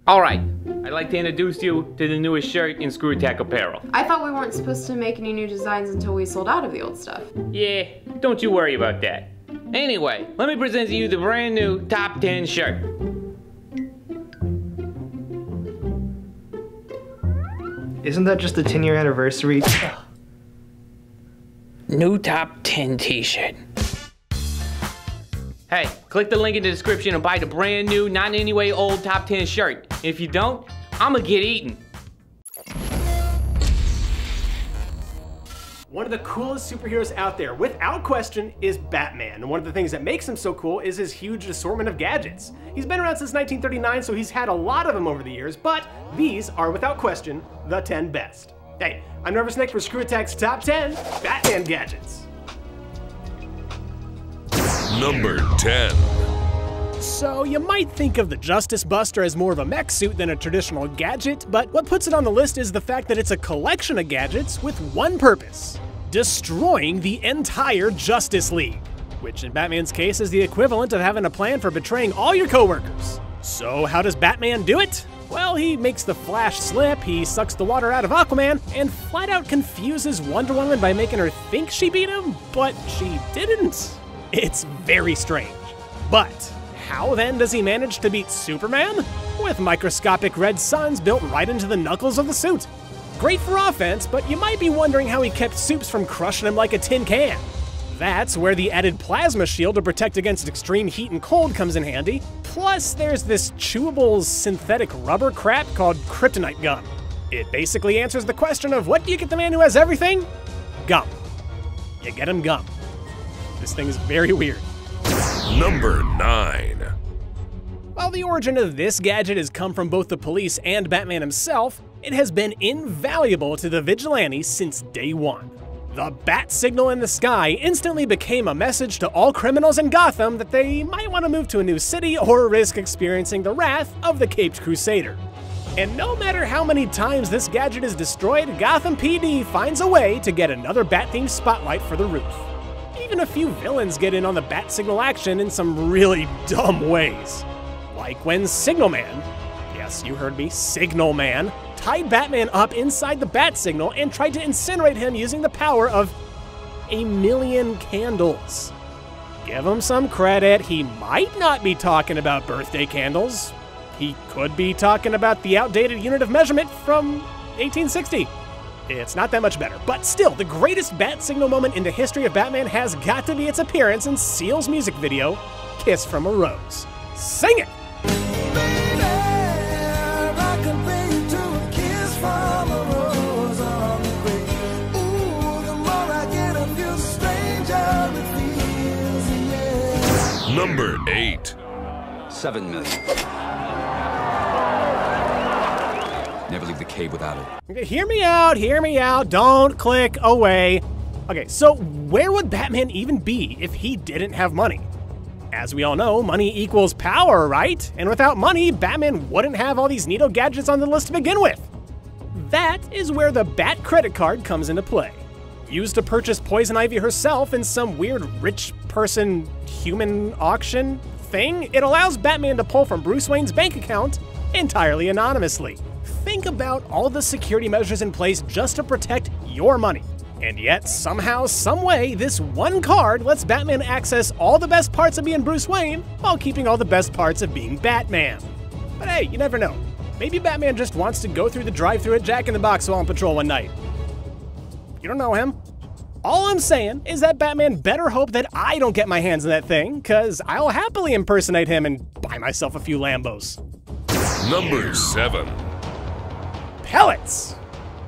Alright, I'd like to introduce you to the newest shirt in Screw Attack apparel. I thought we weren't supposed to make any new designs until we sold out of the old stuff. Yeah, don't you worry about that. Anyway, let me present to you the brand new Top 10 shirt. Isn't that just the 10-year anniversary? New Top 10 t-shirt. Hey, click the link in the description and buy the brand new, not in any way old Top 10 shirt. If you don't, I'ma get eaten. One of the coolest superheroes out there, without question, is Batman. And one of the things that makes him so cool is his huge assortment of gadgets. He's been around since 1939, so he's had a lot of them over the years, but these are, without question, the 10 best. Hey, I'm Nervous Nick for Screw Attack's Top 10 Batman Gadgets. Number 10. So you might think of the Justice Buster as more of a mech suit than a traditional gadget, but what puts it on the list is the fact that it's a collection of gadgets with one purpose: destroying the entire Justice League, which in Batman's case is the equivalent of having a plan for betraying all your coworkers. So how does Batman do it? Well, he makes the Flash slip, he sucks the water out of Aquaman, and flat out confuses Wonder Woman by making her think she beat him, but she didn't. It's very strange. But how then does he manage to beat Superman? With microscopic red suns built right into the knuckles of the suit. Great for offense, but you might be wondering how he kept Supes from crushing him like a tin can. That's where the added plasma shield to protect against extreme heat and cold comes in handy. Plus, there's this chewable synthetic rubber crap called kryptonite gum. It basically answers the question of what do you get the man who has everything? Gum. You get him gum. This thing is very weird. Number 9. While the origin of this gadget has come from both the police and Batman himself, it has been invaluable to the vigilantes since day one. The bat signal in the sky instantly became a message to all criminals in Gotham that they might want to move to a new city or risk experiencing the wrath of the Caped Crusader. And no matter how many times this gadget is destroyed, Gotham PD finds a way to get another bat-themed spotlight for the roof. Even a few villains get in on the bat signal action in some really dumb ways. Like when Signal Man, yes, you heard me, Signal Man, tied Batman up inside the bat signal and tried to incinerate him using the power of 1,000,000 candles. Give him some credit, he might not be talking about birthday candles. He could be talking about the outdated unit of measurement from 1860. It's not that much better, but still, the greatest bat signal moment in the history of Batman has got to be its appearance in Seal's music video, Kiss from a Rose. Sing it! Number 8. 7 million. Never leave the cave without it. Okay, hear me out, don't click away. Okay, so where would Batman even be if he didn't have money? As we all know, money equals power, right? And without money, Batman wouldn't have all these neato gadgets on the list to begin with. That is where the Bat credit card comes into play. Used to purchase Poison Ivy herself in some weird rich person human auction thing, it allows Batman to pull from Bruce Wayne's bank account entirely anonymously. Think about all the security measures in place just to protect your money. And yet, somehow, someway, this one card lets Batman access all the best parts of being Bruce Wayne while keeping all the best parts of being Batman. But hey, you never know. Maybe Batman just wants to go through the drive-thru at Jack in the Box while on patrol one night. You don't know him. All I'm saying is that Batman better hope that I don't get my hands on that thing, cause I'll happily impersonate him and buy myself a few Lambos. Number 7. Pellets!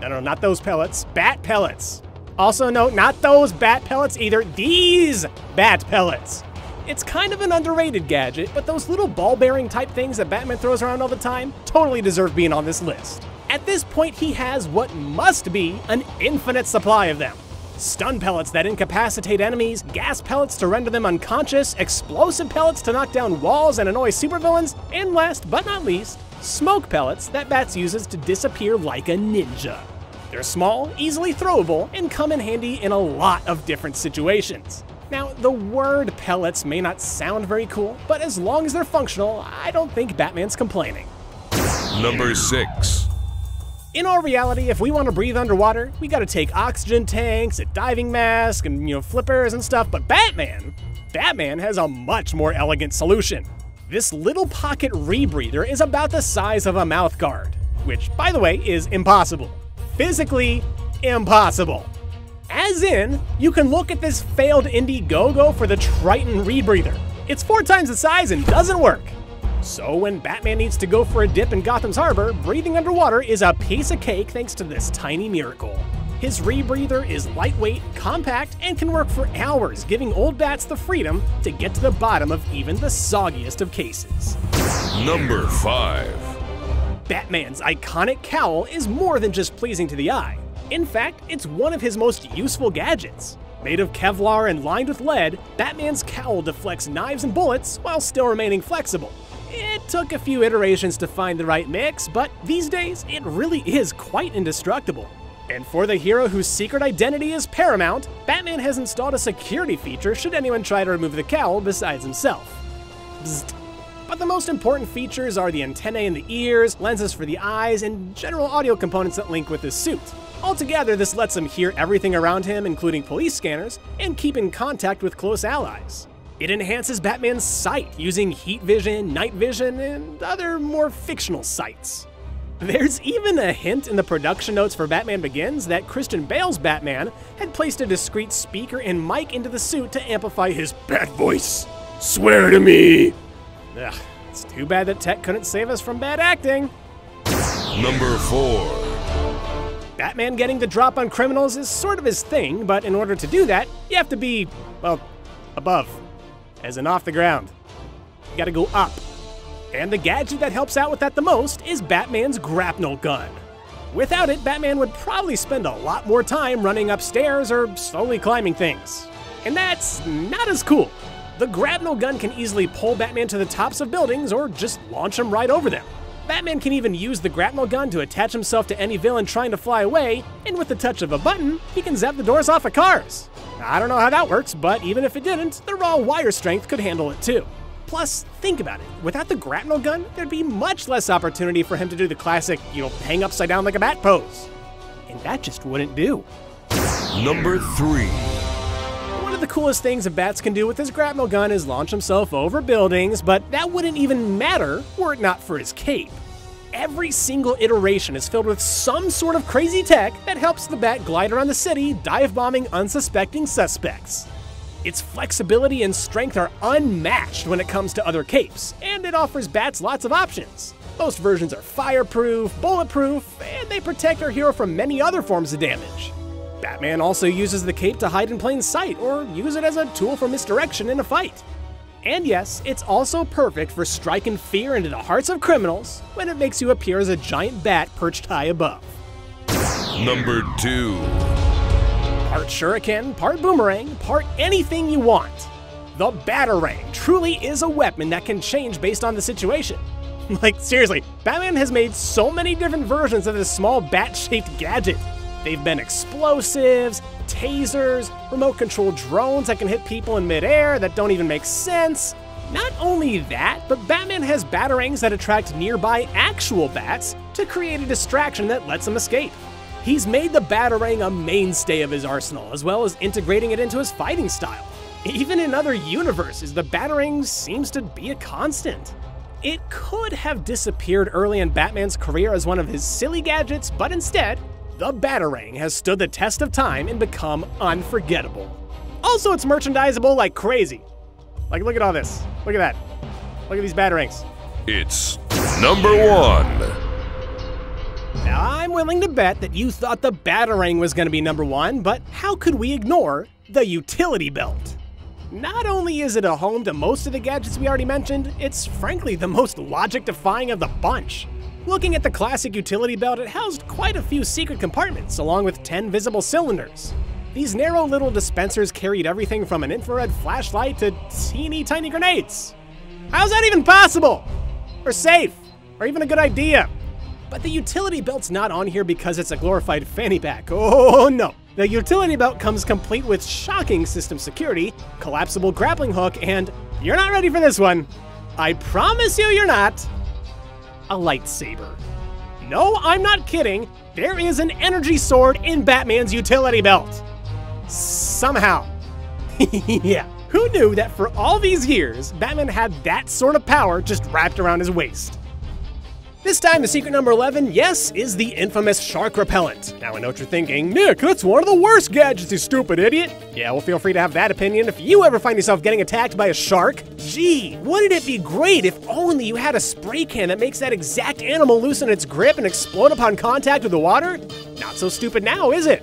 No, not those pellets. Bat pellets. Also, no, not those bat pellets either. These bat pellets. It's kind of an underrated gadget, but those little ball-bearing type things that Batman throws around all the time totally deserve being on this list. At this point, he has what must be an infinite supply of them. Stun pellets that incapacitate enemies, gas pellets to render them unconscious, explosive pellets to knock down walls and annoy supervillains, and last but not least, smoke pellets that Bats uses to disappear like a ninja. They're small, easily throwable, and come in handy in a lot of different situations. Now, the word pellets may not sound very cool, but as long as they're functional, I don't think Batman's complaining. Number 6. In all reality, if we want to breathe underwater, we gotta take oxygen tanks, a diving mask, and flippers and stuff, but Batman has a much more elegant solution. This little pocket rebreather is about the size of a mouth guard, which, by the way, is impossible. Physically impossible. As in, you can look at this failed Indiegogo for the Triton rebreather. It's 4 times the size and doesn't work. So when Batman needs to go for a dip in Gotham's harbor, breathing underwater is a piece of cake thanks to this tiny miracle. His rebreather is lightweight, compact, and can work for hours, giving old bats the freedom to get to the bottom of even the soggiest of cases. Number 5. Batman's iconic cowl is more than just pleasing to the eye. In fact, it's one of his most useful gadgets. Made of Kevlar and lined with lead, Batman's cowl deflects knives and bullets while still remaining flexible. It took a few iterations to find the right mix, but these days, it really is quite indestructible. And for the hero whose secret identity is paramount, Batman has installed a security feature should anyone try to remove the cowl besides himself. Bzzzt. But the most important features are the antennae in the ears, lenses for the eyes, and general audio components that link with his suit. Altogether, this lets him hear everything around him, including police scanners, and keep in contact with close allies. It enhances Batman's sight using heat vision, night vision, and other more fictional sights. There's even a hint in the production notes for Batman Begins that Christian Bale's Batman had placed a discreet speaker and mic into the suit to amplify his bat voice. Swear to me! Ugh, it's too bad that tech couldn't save us from bad acting. Number 4. Batman getting the drop on criminals is sort of his thing, but in order to do that, you have to be, well, above. As in off the ground. You gotta go up. And the gadget that helps out with that the most is Batman's grapnel gun. Without it, Batman would probably spend a lot more time running upstairs or slowly climbing things. And that's not as cool. The grapnel gun can easily pull Batman to the tops of buildings or just launch him right over them. Batman can even use the grapnel gun to attach himself to any villain trying to fly away, and with the touch of a button, he can zap the doors off of cars. I don't know how that works, but even if it didn't, the raw wire strength could handle it too. Plus, think about it, without the grapnel gun, there'd be much less opportunity for him to do the classic, hang upside down like a bat pose. And that just wouldn't do. Number 3. One of the coolest things a Bats can do with his grapnel gun is launch himself over buildings, but that wouldn't even matter were it not for his cape. Every single iteration is filled with some sort of crazy tech that helps the Bat glide around the city, dive-bombing unsuspecting suspects. Its flexibility and strength are unmatched when it comes to other capes, and it offers Bats lots of options. Most versions are fireproof, bulletproof, and they protect our hero from many other forms of damage. Batman also uses the cape to hide in plain sight, or use it as a tool for misdirection in a fight. And yes, it's also perfect for striking fear into the hearts of criminals when it makes you appear as a giant bat perched high above. Number 2. Part shuriken, part boomerang, part anything you want. The Batarang truly is a weapon that can change based on the situation. Like, seriously, Batman has made so many different versions of this small bat-shaped gadget. They've been explosives, tasers, remote-controlled drones that can hit people in midair that don't even make sense. Not only that, but Batman has batarangs that attract nearby actual bats to create a distraction that lets them escape. He's made the Batarang a mainstay of his arsenal, as well as integrating it into his fighting style. Even in other universes, the Batarang seems to be a constant. It could have disappeared early in Batman's career as one of his silly gadgets, but instead, the Batarang has stood the test of time and become unforgettable. Also, it's merchandisable like crazy. Like, look at all this. Look at that. Look at these Batarangs. It's number 1. Now, I'm willing to bet that you thought the Batarang was going to be number 1, but how could we ignore the utility belt? Not only is it a home to most of the gadgets we already mentioned, it's frankly the most logic-defying of the bunch. Looking at the classic utility belt, it housed quite a few secret compartments, along with 10 visible cylinders. These narrow little dispensers carried everything from an infrared flashlight to teeny tiny grenades. How's that even possible? Or safe? Or even a good idea? But the utility belt's not on here because it's a glorified fanny pack. Oh no! The utility belt comes complete with shocking system security, collapsible grappling hook, and you're not ready for this one. I promise you you're not. a lightsaber. No, I'm not kidding. There is an energy sword in Batman's utility belt. Somehow. Yeah, who knew that for all these years, Batman had that sort of power just wrapped around his waist? This time, the secret number 11, yes, is the infamous shark repellent. Now I know what you're thinking, Nick, that's one of the worst gadgets, you stupid idiot. Yeah, well, feel free to have that opinion if you ever find yourself getting attacked by a shark. Gee, wouldn't it be great if only you had a spray can that makes that exact animal loosen its grip and explode upon contact with the water? Not so stupid now, is it?